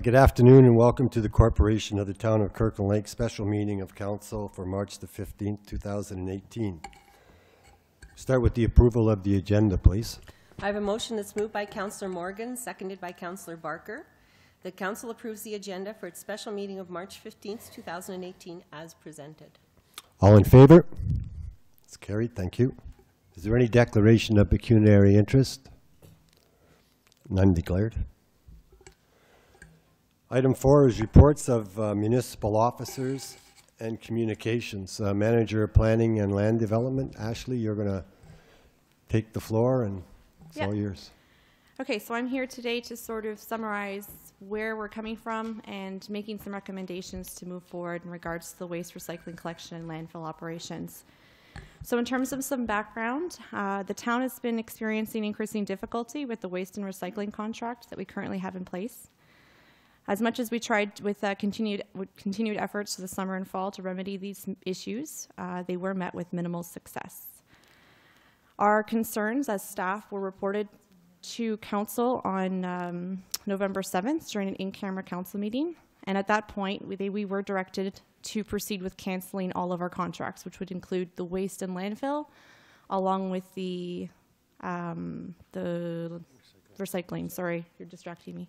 Good afternoon and welcome to the Corporation of the Town of Kirkland Lake special meeting of Council for March the 15th, 2018. Start with the approval of the agenda, please. I have a motion that's moved by Councillor Morgan, seconded by Councillor Barker. The Council approves the agenda for its special meeting of March 15th, 2018 as presented. All in favor? It's carried. Thank you. Is there any declaration of pecuniary interest? None declared. Item 4 is reports of municipal officers and communications. Manager of Planning and Land Development, Ashley, you're going to take the floor and it's all yours. Okay, so I'm here today to sort of summarize where we're coming from and making some recommendations to move forward in regards to the waste recycling collection and landfill operations. So in terms of some background, the town has been experiencing increasing difficulty with the waste and recycling contract that we currently have in place. As much as we tried with continued efforts for the summer and fall to remedy these issues, they were met with minimal success. Our concerns as staff were reported to council on November 7th during an in-camera council meeting, and at that point we were directed to proceed with canceling all of our contracts, which would include the waste and landfill, along with the recycling. Sorry, you're distracting me.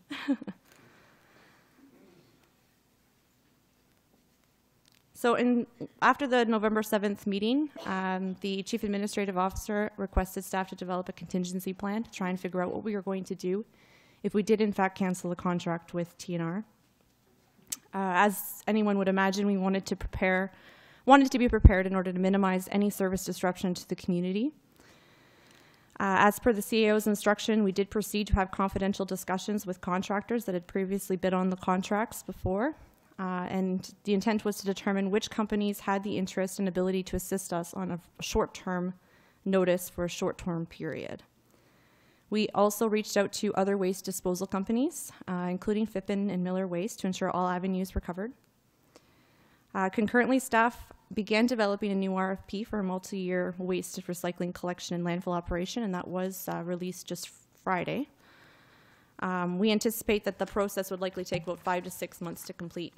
So after the November 7th meeting, the Chief Administrative Officer requested staff to develop a contingency plan to try and figure out what we were going to do if we did in fact cancel the contract with TNR. As anyone would imagine, we wanted to be prepared in order to minimize any service disruption to the community. As per the CAO's instruction, we did proceed to have confidential discussions with contractors that had previously bid on the contracts before. And the intent was to determine which companies had the interest and ability to assist us on a short-term notice for a short-term period. We also reached out to other waste disposal companies, including Phippen and Miller Waste, to ensure all avenues were covered. Concurrently, staff began developing a new RFP for a multi-year waste recycling collection and landfill operation, and that was released just Friday. We anticipate that the process would likely take about 5 to 6 months to complete.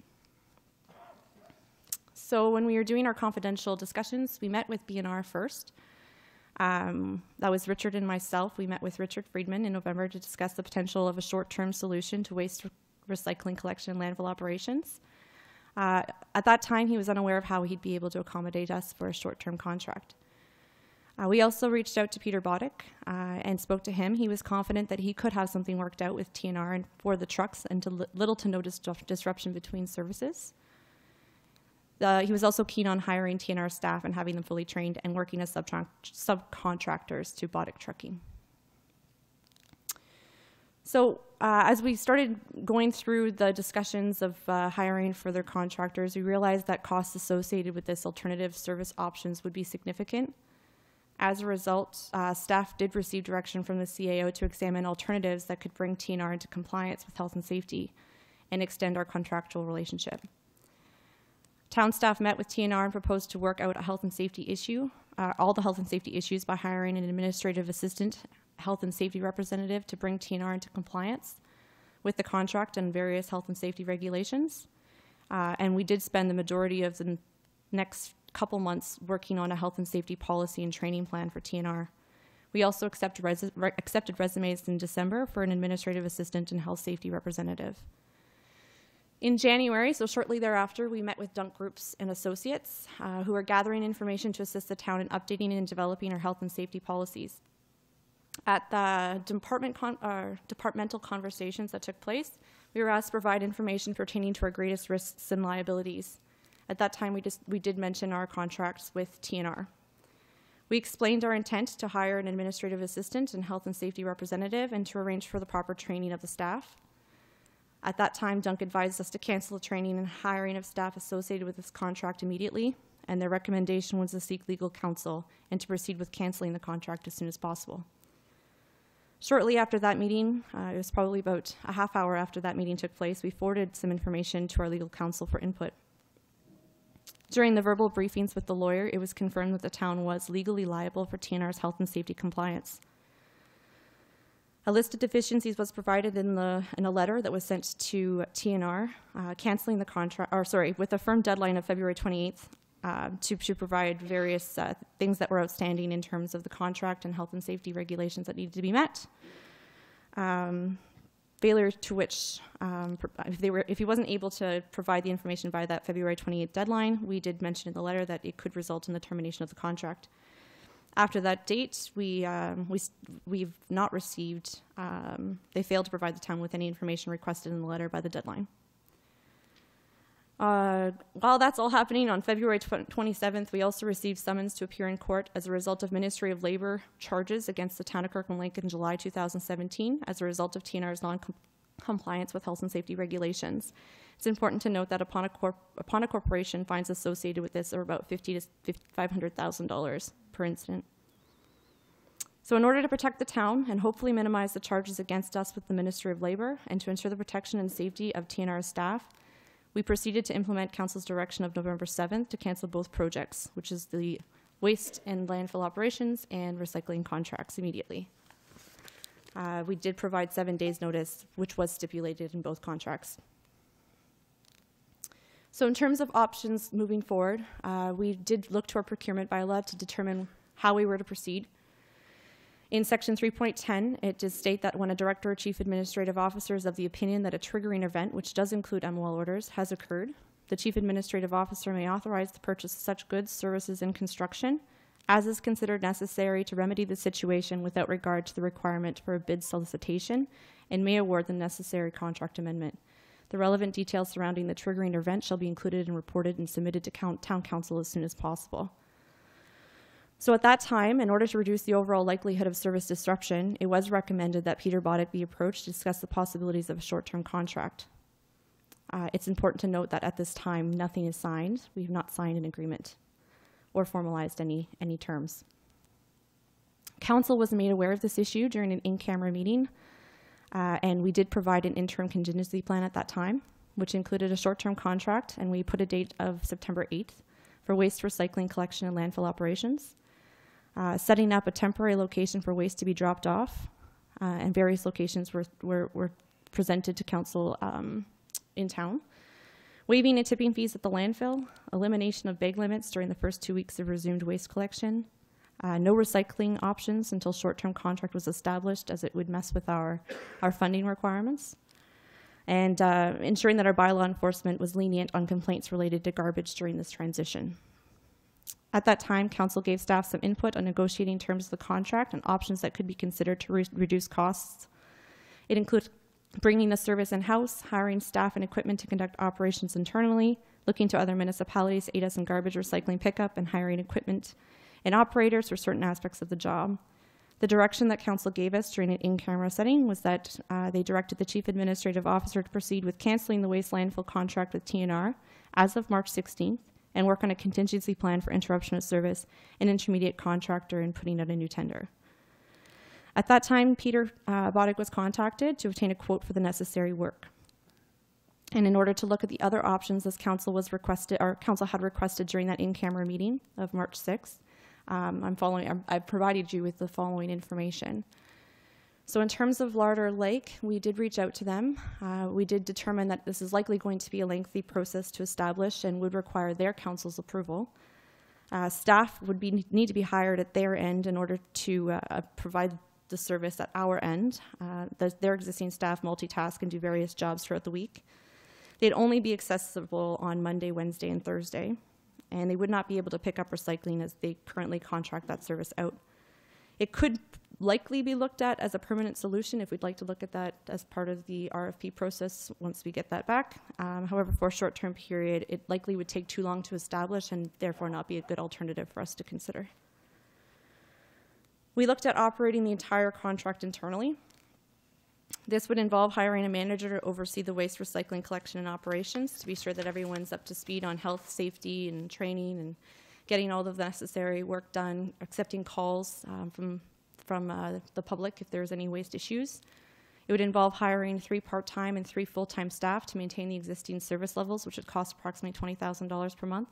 So when we were doing our confidential discussions, we met with B&R first. That was Richard and myself. We met with Richard Friedman in November to discuss the potential of a short-term solution to waste recycling collection and landfill operations. At that time, he was unaware of how he'd be able to accommodate us for a short-term contract. We also reached out to Peter Boddick and spoke to him. He was confident that he could have something worked out with TNR and for the trucks and to little to no disruption between services. He was also keen on hiring TNR staff and having them fully trained and working as subcontractors to Boddick Trucking. So as we started going through the discussions of hiring further contractors, we realized that costs associated with this alternative service options would be significant. As a result, staff did receive direction from the CAO to examine alternatives that could bring TNR into compliance with health and safety and extend our contractual relationship. Town staff met with TNR and proposed to work out a health and safety issue, all the health and safety issues by hiring an administrative assistant health and safety representative to bring TNR into compliance with the contract and various health and safety regulations. And we did spend the majority of the next couple months working on a health and safety policy and training plan for TNR. We also accepted resumes in December for an administrative assistant and health safety representative. In January, so shortly thereafter, we met with Dunk Groups and Associates, who are gathering information to assist the town in updating and developing our health and safety policies. At the departmental conversations that took place, we were asked to provide information pertaining to our greatest risks and liabilities. At that time, we did mention our contracts with TNR. We explained our intent to hire an administrative assistant and health and safety representative and to arrange for the proper training of the staff. At that time, Dunk advised us to cancel the training and hiring of staff associated with this contract immediately, and their recommendation was to seek legal counsel and to proceed with canceling the contract as soon as possible. Shortly after that meeting, it was probably about a half hour after that meeting took place, we forwarded some information to our legal counsel for input. During the verbal briefings with the lawyer, it was confirmed that the town was legally liable for TNR's health and safety compliance. A list of deficiencies was provided in a letter that was sent to TNR, canceling the contract, or sorry, with a firm deadline of February 28th to provide various things that were outstanding in terms of the contract and health and safety regulations that needed to be met. Failure to which, if he wasn't able to provide the information by that February 28th deadline, we did mention in the letter that it could result in the termination of the contract. After that date, we've not received, they failed to provide the town with any information requested in the letter by the deadline. While that's all happening, on February 27th, we also received summons to appear in court as a result of Ministry of Labor charges against the town of Kirkland Lake in July 2017 as a result of TNR's non-compliance with health and safety regulations. It's important to note that upon a corporation, fines associated with this are about $50,000 to $500,000 per incident. So in order to protect the town and hopefully minimize the charges against us with the Ministry of Labor and to ensure the protection and safety of TNR staff, we proceeded to implement Council's direction of November 7th to cancel both projects, which is the waste and landfill operations and recycling contracts immediately. We did provide 7 days notice, which was stipulated in both contracts. So in terms of options moving forward, we did look to our procurement bylaw to determine how we were to proceed. In section 3.10, it does state that when a director or chief administrative officer is of the opinion that a triggering event, which does include MOL orders, has occurred, the chief administrative officer may authorize the purchase of such goods, services, and construction as is considered necessary to remedy the situation without regard to the requirement for a bid solicitation and may award the necessary contract amendment. The relevant details surrounding the triggering event shall be included and reported and submitted to town council as soon as possible. So at that time, in order to reduce the overall likelihood of service disruption, it was recommended that Peter Boddick be approached to discuss the possibilities of a short-term contract. It's important to note that at this time, nothing is signed. We have not signed an agreement or formalized any terms. Council was made aware of this issue during an in-camera meeting, and we did provide an interim contingency plan at that time, which included a short-term contract, and we put a date of September 8th for waste recycling collection and landfill operations, setting up a temporary location for waste to be dropped off, and various locations were presented to council in town, waiving and tipping fees at the landfill, elimination of bag limits during the first 2 weeks of resumed waste collection, no recycling options until short-term contract was established, as it would mess with our funding requirements, and ensuring that our bylaw enforcement was lenient on complaints related to garbage during this transition. At that time, council gave staff some input on negotiating terms of the contract and options that could be considered to reduce costs. It includes bringing the service in-house, hiring staff and equipment to conduct operations internally, looking to other municipalities to aid us in garbage recycling pickup, and hiring equipment and operators for certain aspects of the job. The direction that council gave us during an in-camera setting was that they directed the chief administrative officer to proceed with canceling the waste landfill contract with TNR as of March 16th and work on a contingency plan for interruption of service, an intermediate contractor, and putting out a new tender. At that time, Peter Boddick was contacted to obtain a quote for the necessary work. And in order to look at the other options as council had requested during that in-camera meeting of March 6th, I've provided you with the following information. So in terms of Larder Lake, we did reach out to them. We did determine that this is likely going to be a lengthy process to establish and would require their council's approval. Staff would need to be hired at their end in order to provide the service at our end. Their existing staff multitask and do various jobs throughout the week. They'd only be accessible on Monday, Wednesday, and Thursday, and they would not be able to pick up recycling as they currently contract that service out. It could likely be looked at as a permanent solution if we'd like to look at that as part of the RFP process once we get that back. However, for a short-term period, it likely would take too long to establish and therefore not be a good alternative for us to consider. We looked at operating the entire contract internally. This would involve hiring a manager to oversee the waste recycling collection and operations to be sure that everyone's up to speed on health, safety, and training, and getting all of the necessary work done, accepting calls from the public if there's any waste issues. It would involve hiring 3 part-time and 3 full-time staff to maintain the existing service levels, which would cost approximately $20,000 per month.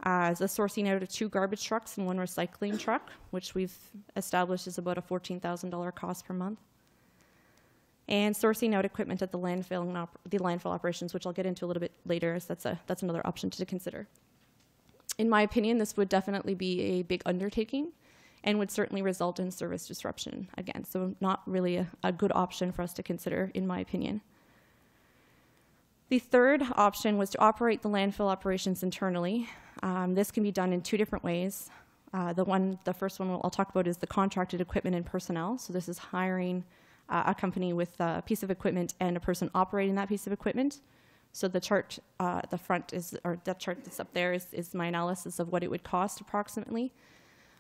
The sourcing out of 2 garbage trucks and 1 recycling truck, which we've established is about a $14,000 cost per month. and sourcing out equipment at the landfill and the landfill operations, which I'll get into a little bit later, as that's another option to consider. In my opinion, this would definitely be a big undertaking and would certainly result in service disruption again. So not really a good option for us to consider, in my opinion. The third option was to operate the landfill operations internally. This can be done in two different ways. The first one I'll talk about is the contracted equipment and personnel. So this is hiring a company with a piece of equipment and a person operating that piece of equipment. So the chart at the front or that chart that's up there is my analysis of what it would cost approximately.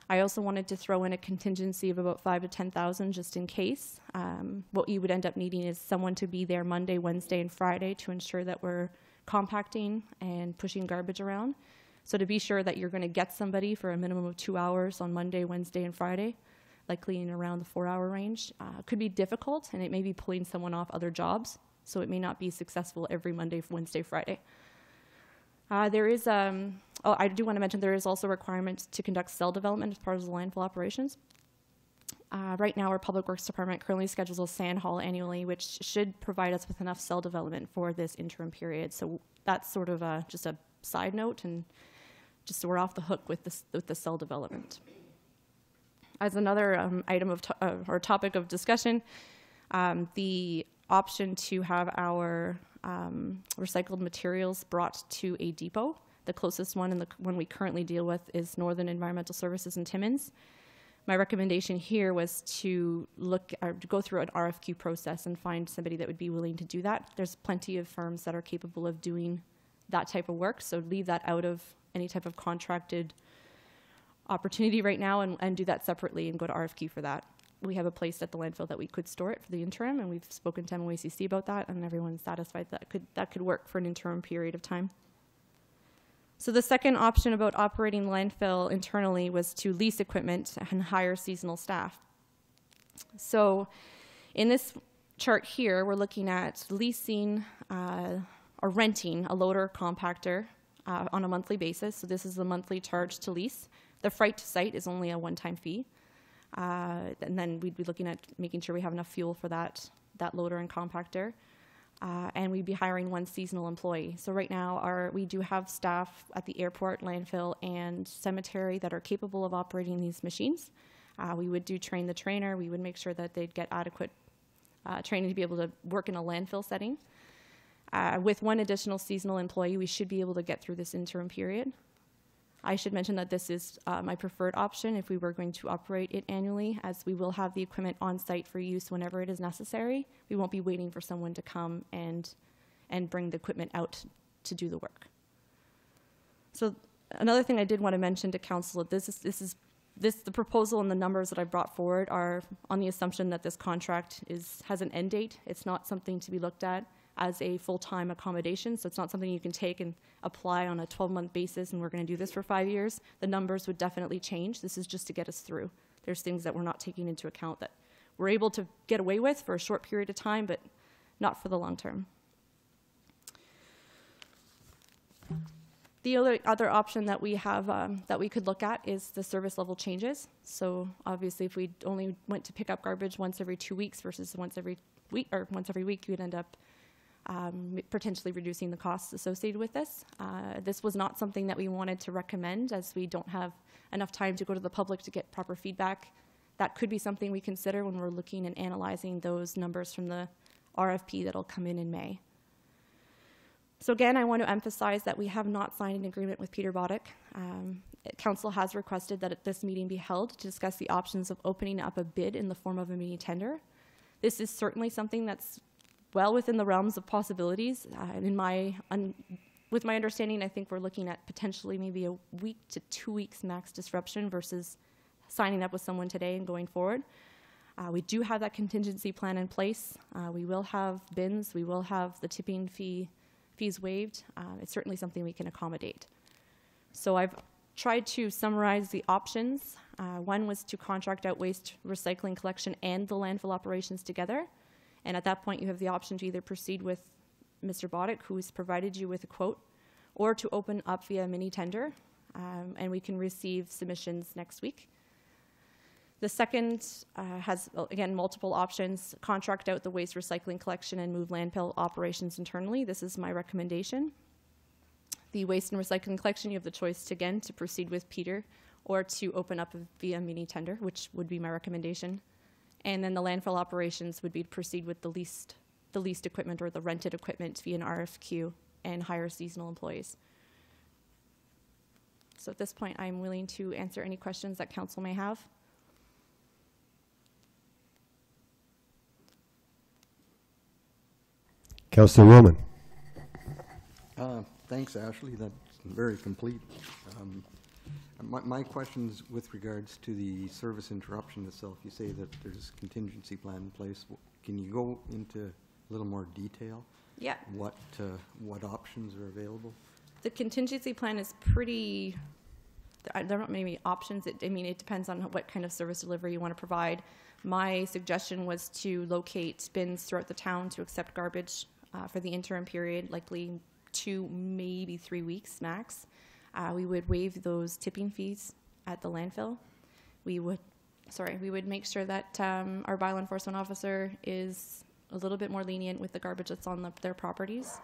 I also wanted to throw in a contingency of about $5,000 to $10,000 just in case. What you would end up needing is someone to be there Monday, Wednesday, and Friday to ensure that we're compacting and pushing garbage around. So to be sure that you're going to get somebody for a minimum of 2 hours on Monday, Wednesday, and Friday, likely in around the 4-hour range, could be difficult, and it may be pulling someone off other jobs. So it may not be successful every Monday, Wednesday, Friday. I do want to mention there is also a requirement to conduct cell development as part of the landfill operations. Right now, our Public Works Department currently schedules a sand haul annually, which should provide us with enough cell development for this interim period. So that's sort of just a side note, and just so we're off the hook with the cell development. As another item of or topic of discussion, the option to have our recycled materials brought to a depot. The closest one and the one we currently deal with is Northern Environmental Services in Timmins. My recommendation here was to go through an RFQ process and find somebody that would be willing to do that. There's plenty of firms that are capable of doing that type of work, so leave that out of any type of contracted opportunity right now and do that separately and go to RFQ for that. We have a place at the landfill that we could store it for the interim, and we've spoken to MOACC about that, and everyone's satisfied that could work for an interim period of time. So the second option about operating the landfill internally was to lease equipment and hire seasonal staff. So in this chart here, we're looking at leasing or renting a loader compactor on a monthly basis. So this is the monthly charge to lease. The freight to site is only a one-time fee. And then we'd be looking at making sure we have enough fuel for that loader and compactor. And we'd be hiring one seasonal employee. So right now we do have staff at the airport, landfill, and cemetery that are capable of operating these machines. We would train the trainer. We would make sure that they'd get adequate training to be able to work in a landfill setting. With one additional seasonal employee, we should be able to get through this interim period. I should mention that this is my preferred option if we were going to operate it annually, as we will have the equipment on site for use whenever it is necessary. We won't be waiting for someone to come and bring the equipment out to do the work. So another thing I did want to mention to council, the proposal and the numbers that I brought forward are on the assumption that this contract has an end date. It's not something to be looked at as a full-time accommodation, so it's not something you can take and apply on a 12-month basis and we're going to do this for 5 years. The numbers would definitely change. This is just to get us through. There's things that we're not taking into account that we're able to get away with for a short period of time, but not for the long term. The other option that we have that we could look at is the service level changes. So obviously if we only went to pick up garbage once every 2 weeks versus once every week, you'd end up potentially reducing the costs associated with this. This was not something that we wanted to recommend, as we don't have enough time to go to the public to get proper feedback. That could be something we consider when we're looking and analyzing those numbers from the RFP that'll come in May. So again, I want to emphasize that we have not signed an agreement with Peter Boddick. Council has requested that this meeting be held to discuss the options of opening up a bid in the form of a mini tender. This is certainly something that's well within the realms of possibilities. With my understanding, I think we're looking at potentially maybe a week to 2 weeks max disruption versus signing up with someone today and going forward. We do have that contingency plan in place. We will have bins. We will have the tipping fees waived. It's certainly something we can accommodate. So I've tried to summarize the options. One was to contract out waste recycling collection and the landfill operations together. And at that point, you have the option to either proceed with Mr. Boddick, who has provided you with a quote, or to open up via mini tender, and we can receive submissions next week. The second has, again, multiple options. Contract out the waste recycling collection and move landfill operations internally. This is my recommendation. The waste and recycling collection, you have the choice to, again, to proceed with Peter or to open up via mini tender, which would be my recommendation. And then the landfill operations would be to proceed with the leased equipment or the rented equipment via an RFQ and hire seasonal employees. So at this point, I'm willing to answer any questions that council may have. Councillor Roman. Thanks, Ashley. That's very complete. My question's with regards to the service interruption itself. You say that there's a contingency plan in place. Can you go into a little more detail? Yeah. What options are available? The contingency plan is pretty, there aren't maybe options. It depends on what kind of service delivery you want to provide. My suggestion was to locate bins throughout the town to accept garbage for the interim period, likely 2, maybe 3 weeks max. We would waive those tipping fees at the landfill. We would make sure that our bylaw enforcement officer is a little bit more lenient with the garbage that's on their properties.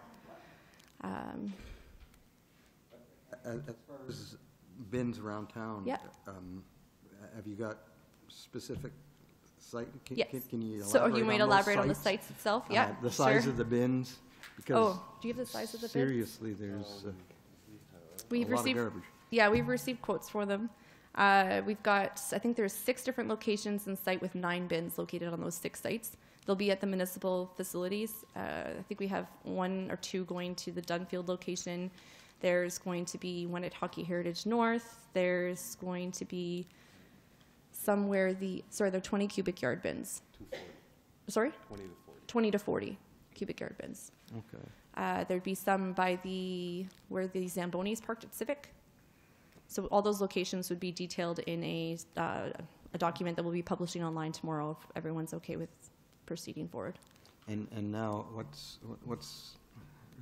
As far as bins around town, Yeah. Have you got specific site? Yes. Can you elaborate So you might on those elaborate on the sites? sites itself? Yeah, The size sure. of the bins? Because Oh, do you have the size of the bins? seriously, there's We've a lot of received, garbage. yeah, we've received quotes for them. We've got, I think there's 6 different locations in site with 9 bins located on those 6 sites. They'll be at the municipal facilities. I think we have 1 or 2 going to the Dunfield location. There's going to be one at Hockey Heritage North. There's going to be somewhere they're 20 cubic yard bins. 240. Sorry? 20 to 40. 20 to 40 cubic yard bins. Okay. There'd be some by where the Zambonis parked at Civic. So all those locations would be detailed in a document that we'll be publishing online tomorrow if everyone's okay with proceeding forward. And now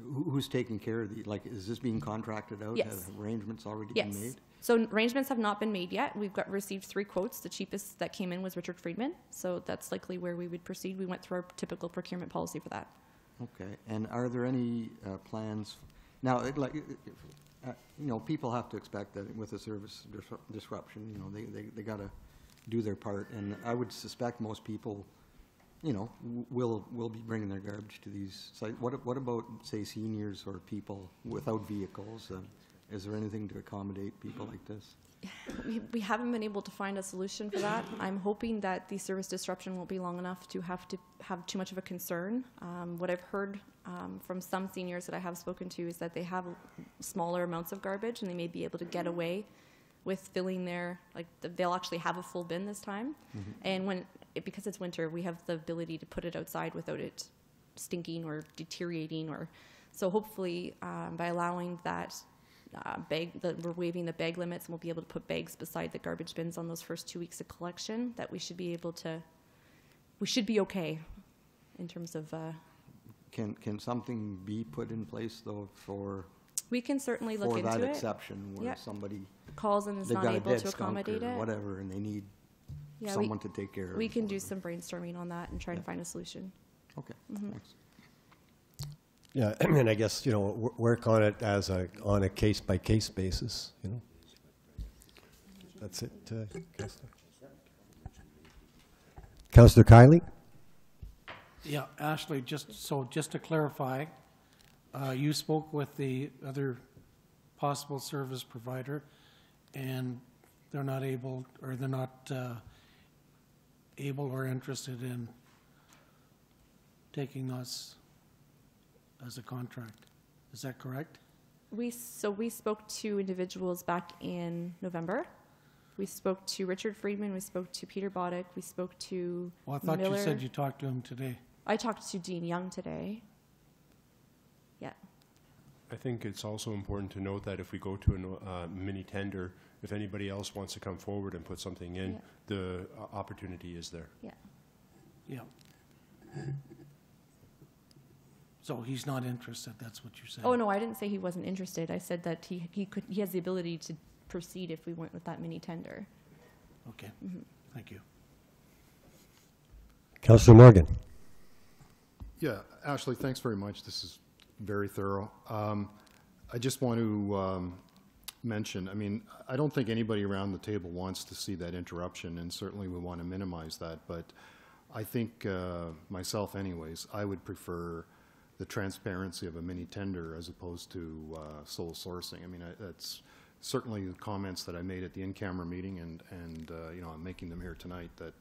who's taking care of like, is this being contracted out? Yes. Have arrangements already Yes. been made? So arrangements have not been made yet. We've received 3 quotes. The cheapest that came in was Richard Friedman. So that's likely where we would proceed. We went through our typical procurement policy for that. Okay. And are there any plans now? People have to expect that with a service disruption, they got to do their part. And I would suspect most people, will be bringing their garbage to these sites. What about, say, seniors or people without vehicles? Is there anything to accommodate people like this? We haven't been able to find a solution for that. I'm hoping that the service disruption won't be long enough to have too much of a concern. What I've heard from some seniors that I have spoken to is that they have smaller amounts of garbage and they may be able to get away with filling they'll actually have a full bin this time. Mm-hmm. And because it's winter, we have the ability to put it outside without it stinking or deteriorating. So hopefully by allowing that we're waiving the bag limits and we'll be able to put bags beside the garbage bins on those first 2 weeks of collection, that we should be okay in terms of Can something be put in place though for we can certainly look into that it. exception where Yep. somebody calls and is they've not got a able dead to skunk accommodate or it? whatever and they need Yeah, someone to take care of we it can for do them. some brainstorming on that and try and find a solution. Okay, Mm-hmm. thanks. Yeah, and I guess, work on it on a case-by-case basis, That's it, Councillor. Councillor Kiley? Yeah, Ashley, just to clarify, you spoke with the other possible service provider, and they're not able or interested in taking us as a contract. Is that correct? We spoke to individuals back in November. We spoke to Richard Friedman. We spoke to Peter Boddick. We spoke to Well, I thought Miller. you said you talked to him today. I talked to Dean Young today. Yeah. I think it's also important to note that if we go to a mini tender, if anybody else wants to come forward and put something in, Yeah. the opportunity is there. Yeah. Yeah. So he's not interested, that's what you're saying? Oh no, I didn't say he wasn't interested. I said that he has the ability to proceed if we went with that mini tender. Okay, thank you. Councillor Morgan. Yeah, Ashley, thanks very much. This is very thorough. I just want to mention, I mean, I don't think anybody around the table wants to see that interruption, and certainly we want to minimize that, but I think, myself anyways, I would prefer the transparency of a mini tender as opposed to sole sourcing. I mean, that's certainly the comments that I made at the in-camera meeting, and you know, I'm making them here tonight, that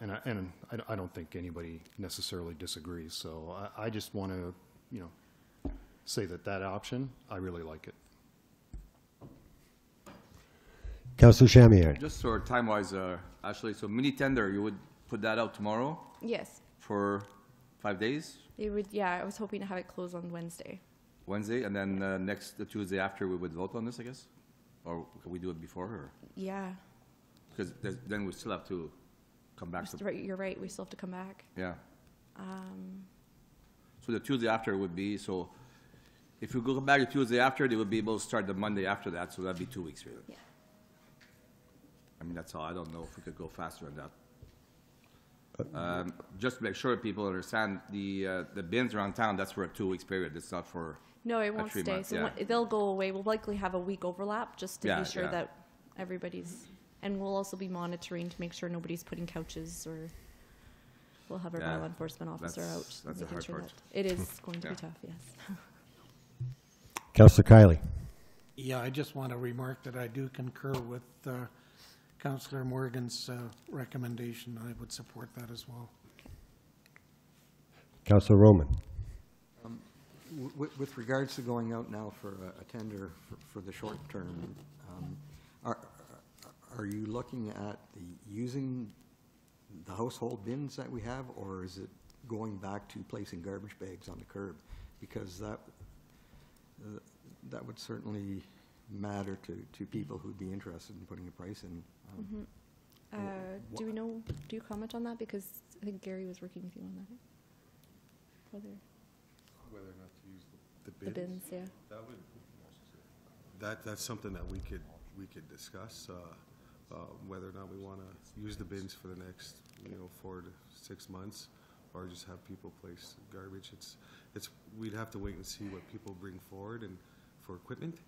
and I don't think anybody necessarily disagrees. So I just want to, you know, say that that option, I really like it. Councillor Chamier. Just sort of time-wise, Ashley, so mini tender, you would put that out tomorrow Yes. for 5 days, It would, yeah, I was hoping to have it closed on Wednesday. Wednesday, and then the Tuesday after we would vote on this, I guess? Or can we do it before, or? Yeah. Because then we still have to come back to, Right, you're right, we still have to come back. yeah. So the Tuesday after would be, so if we go back to Tuesday after, they would be able to start the Monday after that, so that'd be 2 weeks, really. Yeah. I mean, that's all. I don't know if we could go faster than that. Just to make sure people understand, the bins around town, that's for a 2 weeks period. It's not for, No, it won't 3 stay. months, So yeah. they'll go away. We'll likely have a week overlap just to Yeah, be sure yeah. that everybody's, and we'll also be monitoring to make sure nobody's putting couches, or we'll have our Yeah, law enforcement officer out. that's the making hard sure part. that it is going to be Yeah. tough, yes. Councillor Kiley. Yeah, I just want to remark that I do concur with Councillor Morgan's recommendation. I would support that as well. Councillor Roman. With regards to going out now for a tender for the short term, are you looking at using the household bins that we have, or is it going back to placing garbage bags on the curb? Because that would certainly matter to people who'd be interested in putting a price in. Do we know, do you comment on that? Because I think Gary was working with you on that. Whether or not to use the The bins, yeah. That would, that's something that we could discuss, whether or not we want to use the bins for the next, 4 to 6 months, or just have people place garbage. We'd have to wait and see what people bring forward and for equipment.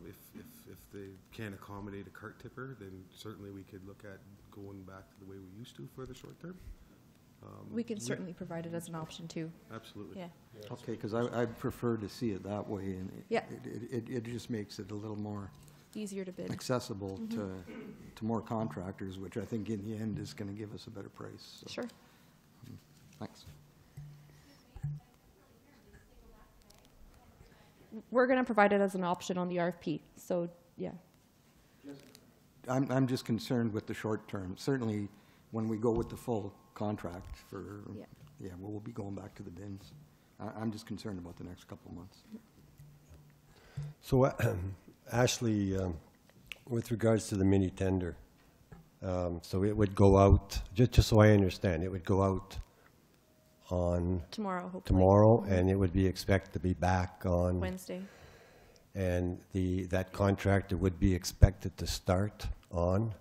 If they can't accommodate a cart tipper, then certainly we could look at going back to the way we used to for the short term. We can certainly provide it as an option too. Absolutely. Yeah. Okay, because I prefer to see it that way, and Yeah. it just makes it a little more Easier to bid. accessible to more contractors, which I think in the end is going to give us a better price. So, Sure. thanks. We're going to provide it as an option on the RFP. So, yeah. I'm just concerned with the short term. Certainly, when we go with the full contract for, Yeah. we'll be going back to the bins. I'm just concerned about the next couple of months. So, Ashley, with regards to the mini tender, so it would go out, just so I understand, it would go out on Tomorrow, hopefully. tomorrow, and it would be expected to be back on, Wednesday. and that contractor would be expected to start on?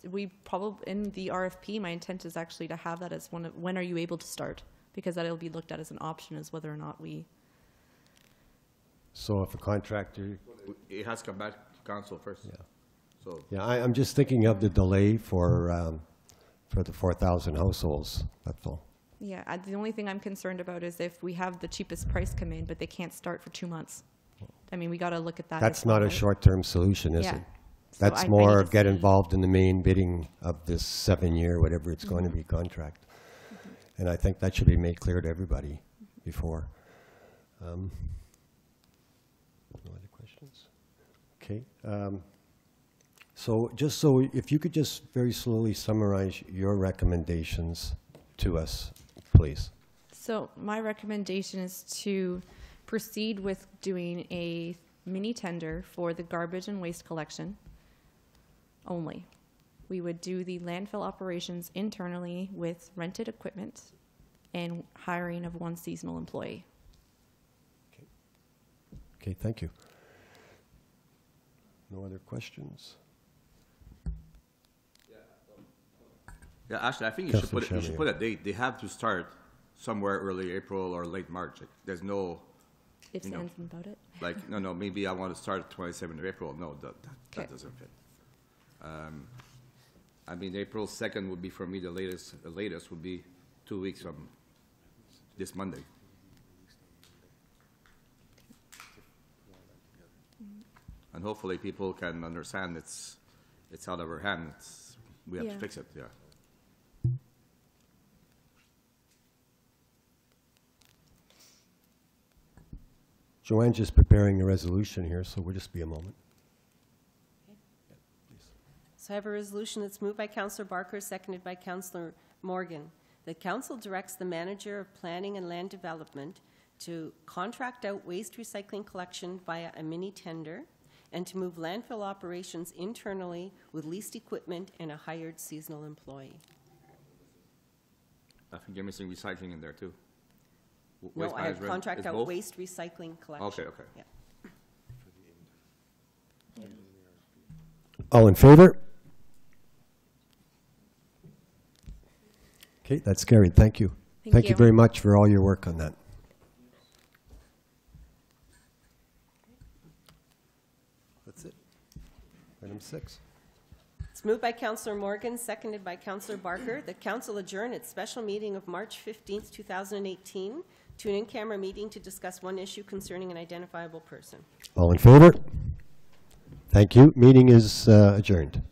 We probably, in the RFP, my intent is actually to have that as when are you able to start? Because that'll be looked at as an option as whether or not we. So if a contractor, It has to come back to council first. Yeah. So, yeah, I'm just thinking of the delay for the 4,000 households, that's all. Yeah, the only thing I'm concerned about is if we have the cheapest price come in, but they can't start for 2 months. I mean, we got to look at that. That's as well, not a right? short-term solution, is Yeah. it? So I That's need more to get see- involved in the main bidding of this 7-year, whatever it's going to be, contract. And I think that should be made clear to everybody before. No other questions? Okay. So just so, if you could just very slowly summarize your recommendations to us, please. So my recommendation is to proceed with doing a mini tender for the garbage and waste collection only. We would do the landfill operations internally with rented equipment and hiring of 1 seasonal employee. Okay, thank you. No other questions? Yeah, actually, I think you Councillor should Shamia. put a date. They have to start somewhere early April or late March. Like, there's no, Ifs, You know. ands, and about it. like, no, maybe I want to start 27th of April. No, that Okay. doesn't fit. I mean, April 2nd would be for me the latest would be 2 weeks from this Monday. And hopefully people can understand it's out of our hands. We have to Yeah. fix it, yeah. Joanne's just preparing the resolution here, so we'll just be a moment. So I have a resolution that's moved by Councillor Barker, seconded by Councillor Morgan. The council directs the manager of planning and land development to contract out waste recycling collection via a mini tender and to move landfill operations internally with leased equipment and a hired seasonal employee. I think you're missing recycling in there too. No, Waste I have management contract is out both? waste recycling collection. Okay. Yeah. All in favor? Okay, that's carried. Thank you. Thank You you. very much for all your work on that. That's it. Item 6. It's moved by Councillor Morgan, seconded by Councillor Barker. The council adjourn its special meeting of March 15th, 2018 to an in-camera meeting to discuss one issue concerning an identifiable person. All in favor? Thank you. Meeting is adjourned.